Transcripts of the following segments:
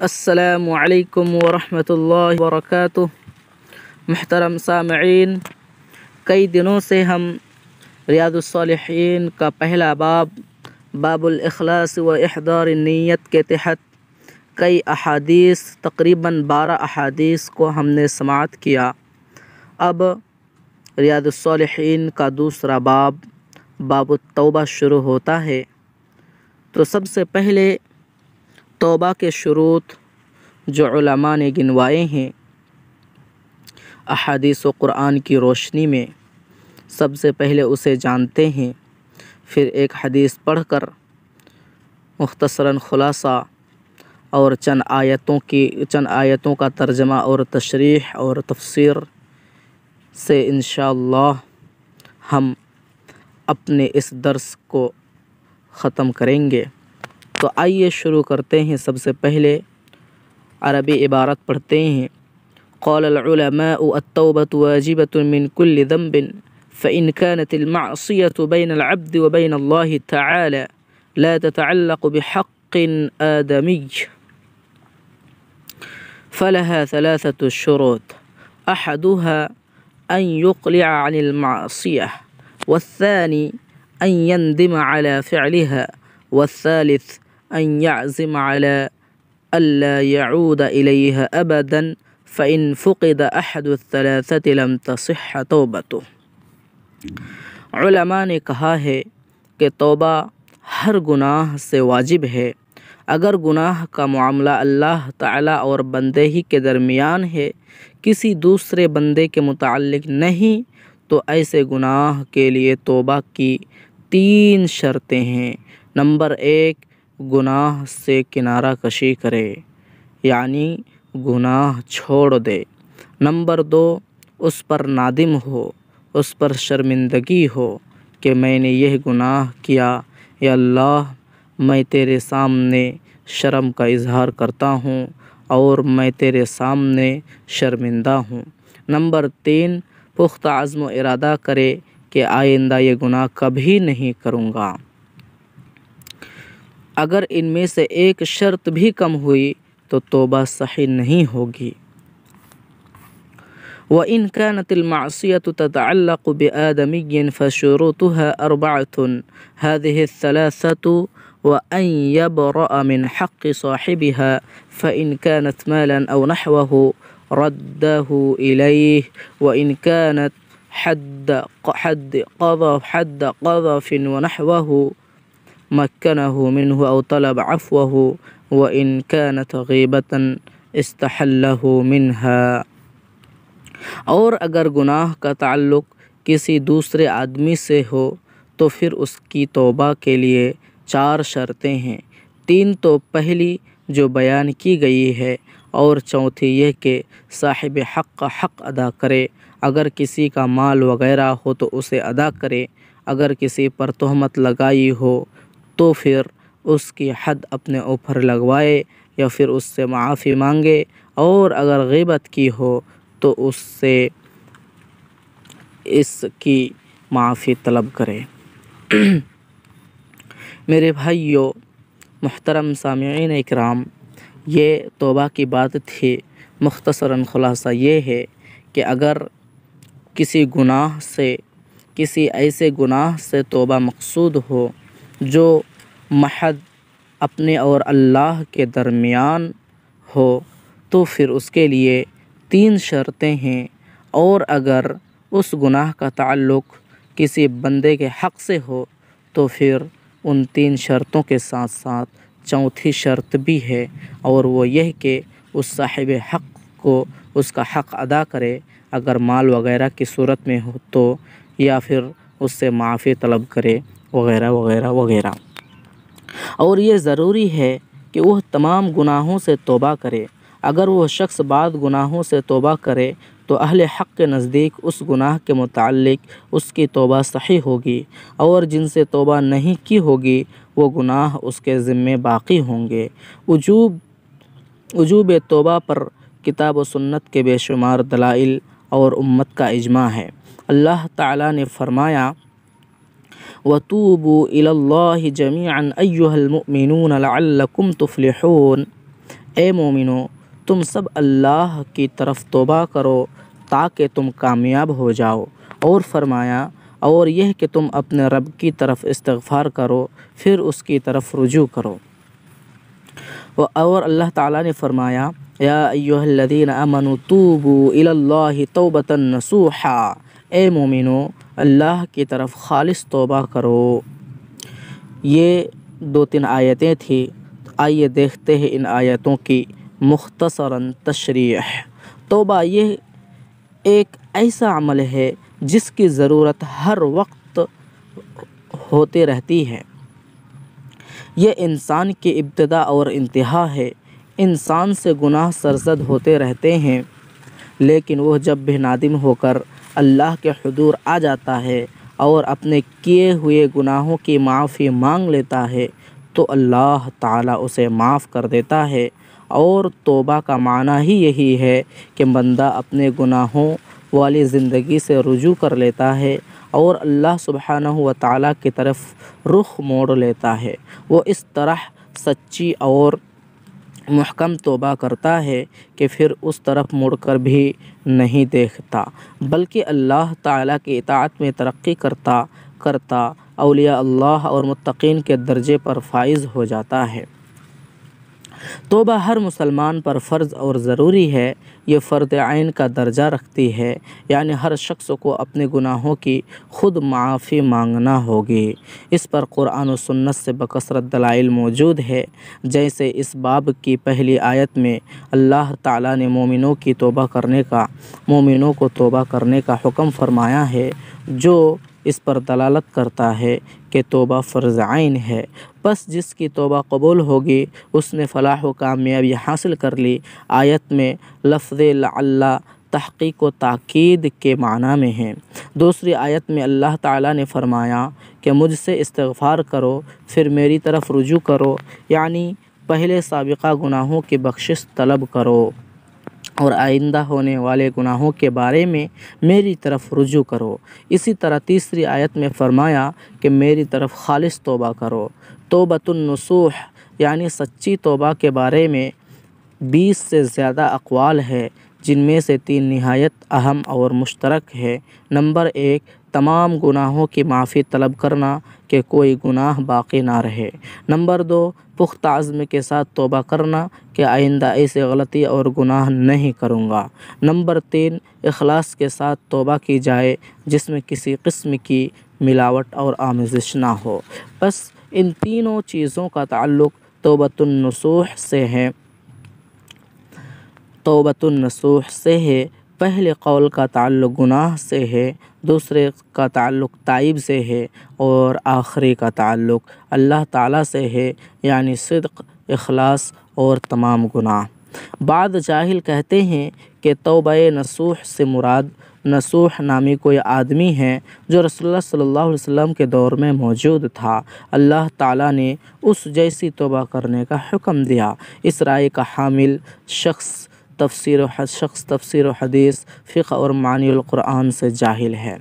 السلام علیکم ورحمۃ اللہ وبرکاتہ۔ محترم سامعین، کئی دنوں سے ہم ریاض الصالحین کا پہلا باب الاخلاص و احضار النیت کے تحت کئی احادیث، تقریباً 12 احادیث کو ہم نے سماعت کیا۔ اب ریاض الصالحین کا دوسرا باب التوبہ شروع ہوتا ہے۔ تو سب سے پہلے توبہ کے شروط جو علماء نے گنوائے ہیں احادیث و قرآن کی روشنی میں، سب سے پہلے اسے جانتے ہیں، پھر ایک حدیث پڑھ کر مختصراً خلاصہ اور چند آیتوں کا ترجمہ اور تشریح اور تفسیر سے انشاءاللہ ہم اپنے اس درس کو ختم کریں گے۔ تو آئیے شروع کرتے ہیں۔ سب سے پہلے عربی عبارت پڑھتے ہیں۔ قال العلماء التوبة واجبة من كل ذنب فإن كانت المعصية بين العبد وبين الله تعالى لا تتعلق بحق آدمي فلها 3 شروط، أحدها أن يقلع عن المعصية، والثاني أن يندم على فعلها، والثالث أن يعزم على ألا يعود إليها أبدا فإن فقد أحد الثلاثة لم تصح توبته۔ علماء نے کہا ہے کہ توبہ ہر گناہ سے واجب ہے۔ اگر گناہ کا معاملہ اللہ تعالیٰ اور بندے ہی کے درمیان ہے، کسی دوسرے بندے کے متعلق نہیں، تو ایسے گناہ کے لیے توبہ کی 3 شرطیں ہیں۔ نمبر 1، گناہ سے کنارہ کشی کرے، یعنی گناہ چھوڑ دے۔ نمبر 2، اس پر نادم ہو، اس پر شرمندگی ہو کہ میں نے یہ گناہ کیا، یا اللہ میں تیرے سامنے شرم کا اظہار کرتا ہوں اور میں تیرے سامنے شرمندہ ہوں۔ نمبر 3، پختہ عزم و ارادہ کرے کہ آئندہ یہ گناہ کبھی نہیں کروں گا۔ اگر ان میں سے ایک شرط بھی کم ہوئی تو توبہ صحیح نہیں ہوگی۔ وَإِنْ كَانَتِ الْمَعْصِيَةُ تَتَعَلَّقُ بِآدَمِيٍّ فَشُرُوطُهَا 4، هذه ال3 وأن يبرأ من حق صاحبها، فإن كانت مالا أو نحوه رده إليه، وإن كانت حد قذف ونحوه مكنه منه أو طلب عفوه، وإن كانت غيبة استحله منها۔ اور اگر گناہ کا تعلق کسی دوسرے آدمی سے ہو تو پھر اس کی توبہ کے لیے 4 شرطیں ہیں۔ 3 تو پہلی جو بیان کی گئی ہے، اور چوتھی یہ کہ صاحب حق کا حق ادا کرے۔ اگر کسی کا مال وغیرہ ہو تو اسے ادا کرے۔ اگر کسی پر تہمت لگائی ہو تو پھر اس کی حد اپنے اوپر لگوائے یا پھر اس سے معافی مانگے، اور اگر غیبت کی ہو تو اس سے اس کی معافی طلب کرے۔ میرے بھائیو، محترم سامعین اکرام، یہ توبہ کی بات تھی۔ مختصراً خلاصہ یہ ہے کہ اگر کسی ایسے گناہ سے توبہ مقصود ہو جو محض اپنے اور اللہ کے درمیان ہو تو پھر اس کے لیے 3 شرطیں ہیں، اور اگر اس گناہ کا تعلق کسی بندے کے حق سے ہو تو پھر ان 3 شرطوں کے ساتھ ساتھ چوتھی شرط بھی ہے، اور وہ یہ کہ اس صاحب حق کو اس کا حق ادا کرے، اگر مال وغیرہ کی صورت میں ہو تو، یا پھر اس سے معافی طلب کرے، وغیرہ وغیرہ وغیرہ۔ اور یہ ضروری ہے کہ وہ تمام گناہوں سے توبہ کرے۔ اگر وہ شخص بعض گناہوں سے توبہ کرے تو اہل حق کے نزدیک اس گناہ کے متعلق اس کی توبہ صحیح ہوگی، اور جن سے توبہ نہیں کی ہوگی وہ گناہ اس کے ذمے باقی ہوں گے۔ وجوب توبہ پر کتاب و سنت کے بے شمار دلائل اور امت کا اجماع ہے۔ اللہ تعالیٰ نے فرمایا: وَتُوبُوا إِلَى اللَّهِ جَمِيعًا أَيُّهَا الْمُؤْمِنُونَ لَعَلَّكُمْ تُفْلِحُونَ۔ اے مومنو تم سب اللہ کی طرف توبہ کرو تاکہ تم کامیاب ہو جاؤ، اور فرمایا اور یہ کہ تم اپنے رب کی طرف استغفار کرو پھر اس کی طرف رجوع کرو۔ اور اللہ تعالیٰ نے فرمایا یا ایھا الذین آمنوا توبوا الی اللہ توبۃ نصوحا، اے مومنو اللہ کی طرف خالص توبہ کرو۔ یہ 2-3 آیتیں تھیں، آئیے دیکھتے ہیں ان آیتوں کی مختصراً تشریح۔ توبہ یہ ایک ایسا عمل ہے جس کی ضرورت ہر وقت ہوتی رہتی ہے۔ یہ انسان کی ابتدا اور انتہا ہے۔ انسان سے گناہ سرزد ہوتے رہتے ہیں، لیکن وہ جب بھی نادم ہو کر اللہ کے حضور آ جاتا ہے اور اپنے کیے ہوئے گناہوں کی معافی مانگ لیتا ہے تو اللہ تعالیٰ اسے معاف کر دیتا ہے۔ اور توبہ کا معنی ہی یہی ہے کہ بندہ اپنے گناہوں والی زندگی سے رجوع کر لیتا ہے اور اللہ سبحانہ و تعالیٰ کی طرف رخ موڑ لیتا ہے۔ وہ اس طرح سچی اور محکم توبہ کرتا ہے کہ پھر اس طرف مڑ کر بھی نہیں دیکھتا، بلکہ اللہ تعالیٰ کی اطاعت میں ترقی کرتا کرتا اولیاء اللہ اور متقین کے درجے پر فائز ہو جاتا ہے۔ توبہ ہر مسلمان پر فرض اور ضروری ہے۔ یہ فرض عین کا درجہ رکھتی ہے، یعنی ہر شخص کو اپنے گناہوں کی خود معافی مانگنا ہوگی۔ اس پر قرآن و سنت سے بکثرت دلائل موجود ہے، جیسے اس باب کی پہلی آیت میں اللہ تعالیٰ نے مومنوں کو توبہ کرنے کا حکم فرمایا ہے، جو اس پر دلالت کرتا ہے کہ توبہ فرض عین ہے۔ بس جس کی توبہ قبول ہوگی اس نے فلاح و کامیابی حاصل کر لی۔ آیت میں لفظ لعل تحقیق و تاکید کے معنی میں ہے۔ دوسری آیت میں اللہ تعالیٰ نے فرمایا کہ مجھ سے استغفار کرو پھر میری طرف رجوع کرو، یعنی پہلے سابقہ گناہوں کی بخشش طلب کرو اور آئندہ ہونے والے گناہوں کے بارے میں میری طرف رجوع کرو۔ اسی طرح تیسری آیت میں فرمایا کہ میری طرف خالص توبہ کرو۔ توبۃ النصوح یعنی سچی توبہ کے بارے میں 20 سے زیادہ اقوال ہے، جن میں سے 3 نہایت اہم اور مشترک ہے۔ نمبر 1 تمام گناہوں کی معافی طلب کرنا کہ کوئی گناہ باقی نہ رہے۔ نمبر 2 پختہ عزم کے ساتھ توبہ کرنا کہ آئندہ ایسے غلطی اور گناہ نہیں کروں گا۔ نمبر 3 اخلاص کے ساتھ توبہ کی جائے جس میں کسی قسم کی ملاوٹ اور آمیزش نہ ہو۔ بس ان تینوں چیزوں کا تعلق توبۃ النصوح سے ہے۔ پہلے قول کا تعلق گناہ سے ہے، دوسرے کا تعلق تائب سے ہے اور آخری کا تعلق اللہ تعالیٰ سے ہے، یعنی صدق، اخلاص اور تمام گناہ۔ بعض جاہل کہتے ہیں کہ توبہ نصوح سے مراد نصوح نامی کوئی آدمی ہے جو رسول اللہ صلی اللہ علیہ وسلم کے دور میں موجود تھا۔ اللہ تعالیٰ نے اس جیسی توبہ کرنے کا حکم دیا۔ اس رائے کا حامل شخص تفسیر و حدیث، فقہ اور معانی القرآن سے جاہل ہے۔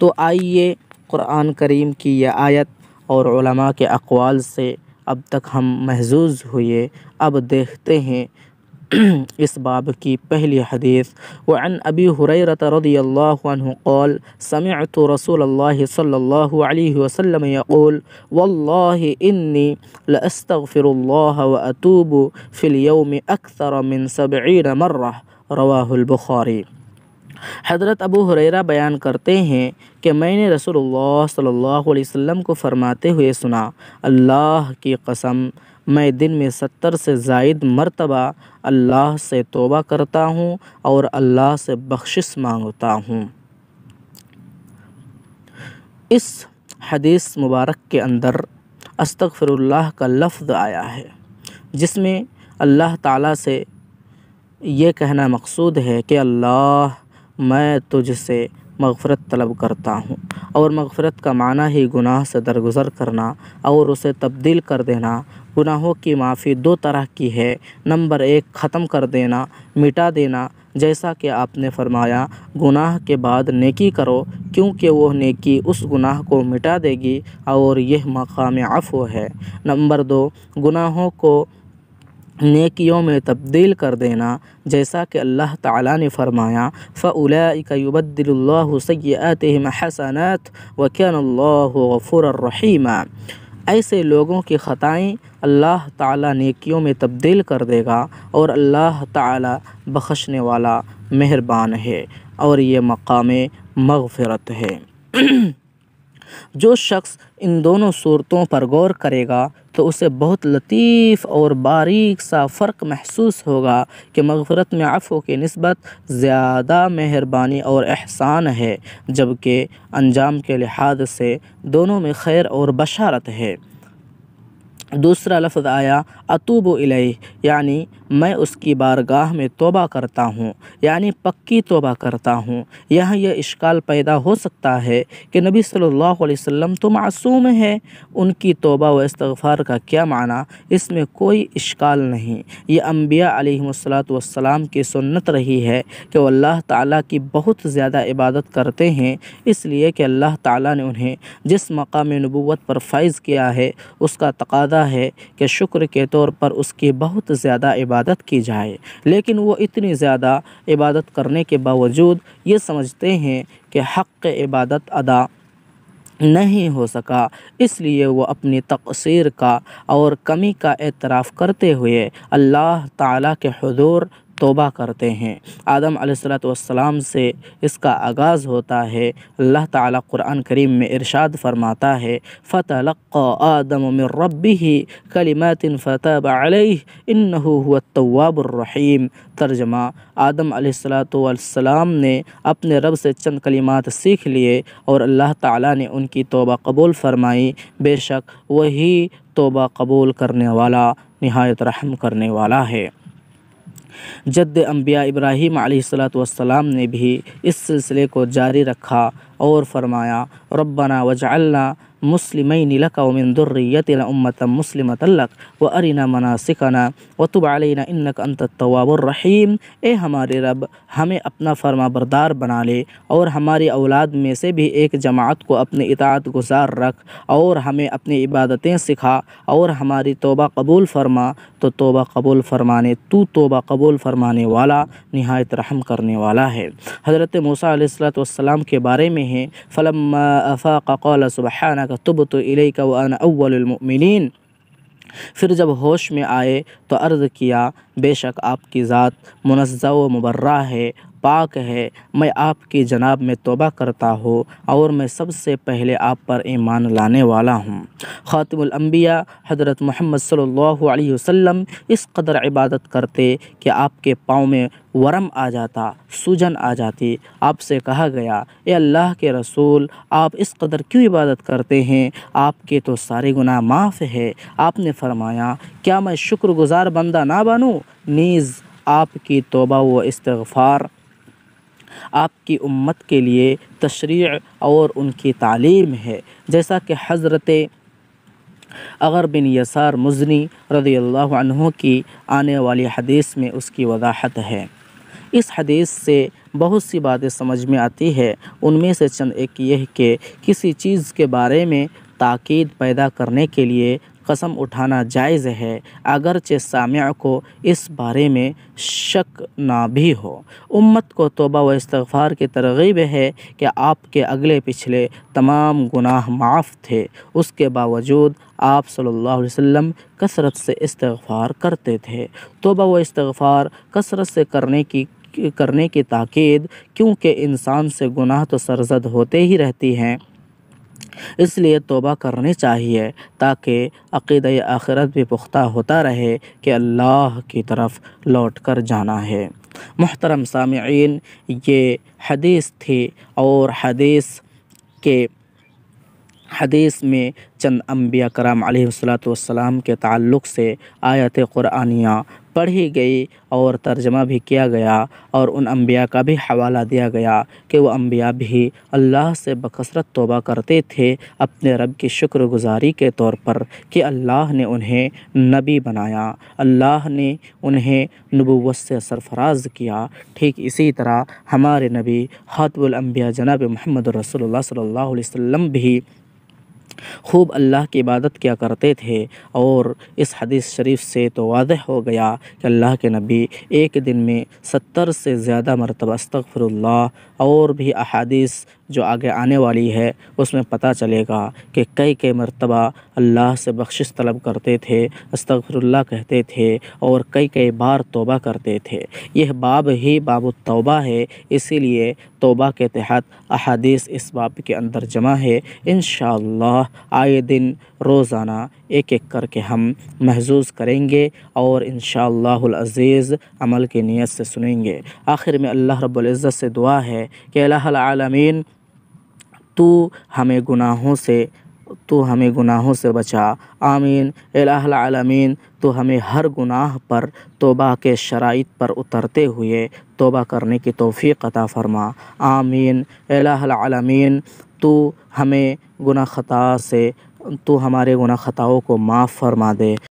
تو آئیے قرآن کریم کی یہ آیت اور علماء کے اقوال سے اب تک ہم محظوظ ہوئے، اب دیکھتے ہیں اس باب کی پہلی حدیث۔ وعن ابی ہریرہ رضی اللہ عنہ قال سمعت رسول اللہ صلی اللہ علیہ وسلم یقول واللہ انی لاستغفر اللہ واتوب فی اليوم اکثر من 70 مرہ، رواہ البخاری۔ حضرت ابو ہریرہ بیان کرتے ہیں کہ میں نے رسول اللہ صلی اللہ علیہ وسلم کو فرماتے ہوئے سنا، اللہ کی قسم میں دن میں 70 سے زائد مرتبہ اللہ سے توبہ کرتا ہوں اور اللہ سے بخشش مانگتا ہوں۔ اس حدیث مبارک کے اندر استغفر اللہ کا لفظ آیا ہے، جس میں اللہ تعالیٰ سے یہ کہنا مقصود ہے کہ اللہ میں تجھ سے مغفرت طلب کرتا ہوں، اور مغفرت کا معنی ہی گناہ سے درگزر کرنا اور اسے تبدیل کر دینا۔ گناہوں کی معافی 2 طرح کی ہے۔ نمبر 1 ختم کر دینا، مٹا دینا، جیسا کہ آپ نے فرمایا گناہ کے بعد نیکی کرو کیونکہ وہ نیکی اس گناہ کو مٹا دے گی اور یہ مقام عفو ہے۔ نمبر 2 گناہوں کو نیکیوں میں تبدیل کر دینا، جیسا کہ اللہ تعالیٰ نے فرمایا فَأُولَئِكَ يُبَدِّلُ اللَّهُ سَيِّئَاتِهِمْ حَسَنَاتٍ وَكَانَ اللَّهُ غَفُورًا رَحِيمًا۔ ایسے لوگوں کی خطائیں اللہ تعالیٰ نیکیوں میں تبدیل کر دے گا، اور اللہ تعالیٰ بخشنے والا مہربان ہے، اور یہ مقام مغفرت ہے۔ جو شخص ان دونوں صورتوں پر غور کرے گا تو اسے بہت لطیف اور باریک سا فرق محسوس ہوگا کہ مغفرت میں عفو کی نسبت زیادہ مہربانی اور احسان ہے، جبکہ انجام کے لحاظ سے دونوں میں خیر اور بشارت ہے۔ دوسرا لفظ آیا اتوب الیہ، یعنی میں اس کی بارگاہ میں توبہ کرتا ہوں، یعنی پکی توبہ کرتا ہوں۔ یہاں یہ اشکال پیدا ہو سکتا ہے کہ نبی صلی اللہ علیہ وسلم تو معصوم ہے، ان کی توبہ و استغفار کا کیا معنی؟ اس میں کوئی اشکال نہیں۔ یہ انبیاء علیہم السلام کی سنت رہی ہے کہ وہ اللہ تعالیٰ کی بہت زیادہ عبادت کرتے ہیں، اس لیے کہ اللہ تعالیٰ نے انہیں جس مقام نبوت پر فائز کیا ہے اس کا تقاضا ہے کہ شکر کے طور پر اس کی بہت زیادہ عبادت کی جائے، لیکن وہ اتنی زیادہ عبادت کرنے کے باوجود یہ سمجھتے ہیں کہ حق عبادت ادا نہیں ہو سکا، اس لیے وہ اپنی تقصیر کا اور کمی کا اعتراف کرتے ہوئے اللہ تعالیٰ کے حضور توبہ کرتے ہیں۔ آدم علیہ السلام سے اس کا آغاز ہوتا ہے۔ اللہ تعالیٰ قرآن کریم میں ارشاد فرماتا ہے فَتَلَقَّى آدَمُ مِن رَبِّهِ كَلِمَاتٍ فَتَابَ عَلَيْهِ إِنَّهُ هُوَ التَّوَّابُ الرَّحِيمُ۔ ترجمہ: آدم علیہ السلام نے اپنے رب سے چند کلمات سیکھ لیے اور اللہ تعالیٰ نے ان کی توبہ قبول فرمائی، بے شک وہی توبہ قبول کرنے والا نہایت رحم کرنے والا ہے۔ جد انبیاء ابراہیم علیہ السلام نے بھی اس سلسلے کو جاری رکھا اور فرمایا ربنا وجعلنا مسلمین لک ومن ذریتنا امۃ مسلمۃ لک وارنا مناسکنا وتب علینا انک انت التواب الرحیم۔ اے ہمارے رب، ہمیں اپنا فرما بردار بنا لے اور ہماری اولاد میں سے بھی ایک جماعت کو اپنی اطاعت گزار رکھ، اور ہمیں اپنی عبادتیں سکھا اور ہماری توبہ قبول فرما، تو توبہ قبول فرمانے والا نہایت رحم کرنے والا ہے۔ حضرت موسیٰ علیہ السلام کے بارے میں ہے فلما افاق قال سبحانک تبت الیک وانا اول المؤمنین۔ پھر جب ہوش میں آئے تو عرض کیا بے شک آپ کی ذات منزہ و مبرہ ہے، پاک ہے، میں آپ کی جناب میں توبہ کرتا ہوں اور میں سب سے پہلے آپ پر ایمان لانے والا ہوں۔ خاتم الانبیاء حضرت محمد صلی اللہ علیہ وسلم اس قدر عبادت کرتے کہ آپ کے پاؤں میں ورم آ جاتا، سوجن آ جاتی۔ آپ سے کہا گیا اے اللہ کے رسول، آپ اس قدر کیوں عبادت کرتے ہیں؟ آپ کے تو سارے گناہ معاف ہے۔ آپ نے فرمایا کیا میں شکر گزار بندہ نہ بنوں؟ نیز آپ کی توبہ و استغفار آپ کی امت کے لیے تشریع اور ان کی تعلیم ہے، جیسا کہ حضرت اغر بن یسار مزنی رضی اللہ عنہ کی آنے والی حدیث میں اس کی وضاحت ہے۔ اس حدیث سے بہت سی باتیں سمجھ میں آتی ہے، ان میں سے چند ایک یہ کہ کسی چیز کے بارے میں تاکید پیدا کرنے کے لیے قسم اٹھانا جائز ہے، اگرچہ سامع کو اس بارے میں شک نہ بھی ہو۔ امت کو توبہ و استغفار کی ترغیب ہے کہ آپ کے اگلے پچھلے تمام گناہ معاف تھے، اس کے باوجود آپ صلی اللہ علیہ وسلم کثرت سے استغفار کرتے تھے۔ توبہ و استغفار کثرت سے کرنے کی تاکید، کیونکہ انسان سے گناہ تو سرزد ہوتے ہی رہتی ہیں، اس لیے توبہ کرنی چاہیے تاکہ عقیدہ آخرت بھی پختہ ہوتا رہے کہ اللہ کی طرف لوٹ کر جانا ہے۔ محترم سامعین، یہ حدیث تھی، اور حدیث میں چند انبیاء کرام علیہ السلام کے تعلق سے آیت قرآنیہ پڑھی گئی اور ترجمہ بھی کیا گیا، اور ان انبیاء کا بھی حوالہ دیا گیا کہ وہ انبیاء بھی اللہ سے بکثرت توبہ کرتے تھے اپنے رب کی شکر گزاری کے طور پر کہ اللہ نے انہیں نبی بنایا، اللہ نے انہیں نبوت سے سرفراز کیا۔ ٹھیک اسی طرح ہمارے نبی خاتم الانبیاء جناب محمد رسول اللہ صلی اللہ علیہ وسلم بھی خوب اللہ کی عبادت کیا کرتے تھے۔ اور اس حدیث شریف سے تو واضح ہو گیا کہ اللہ کے نبی ایک دن میں 70 سے زیادہ مرتبہ استغفر اللہ، اور بھی احادیث جو آگے آنے والی ہے اس میں پتہ چلے گا کہ کئی مرتبہ اللہ سے بخشش طلب کرتے تھے، استغفر اللہ کہتے تھے، اور کئی بار توبہ کرتے تھے۔ یہ باب ہی باب التوبہ ہے، اسی لیے توبہ کے تحت احادیث اس باب کے اندر جمع ہے۔ انشاءاللہ آئے دن روزانہ ایک کر کے ہم محظوظ کریں گے، اور انشاءاللہ العزیز عمل کی نیت سے سنیں گے۔ آخر میں اللہ رب العزت سے دعا ہے کہ الہ العالمین تو ہمیں گناہوں سے بچا، آمین۔ الہ العالمین تو ہمیں ہر گناہ پر توبہ کے شرائط پر اترتے ہوئے توبہ کرنے کی توفیق عطا فرما، آمین۔ الہ العالمین تو ہمیں تو ہمارے گناہ خطاؤں کو معاف فرما دے۔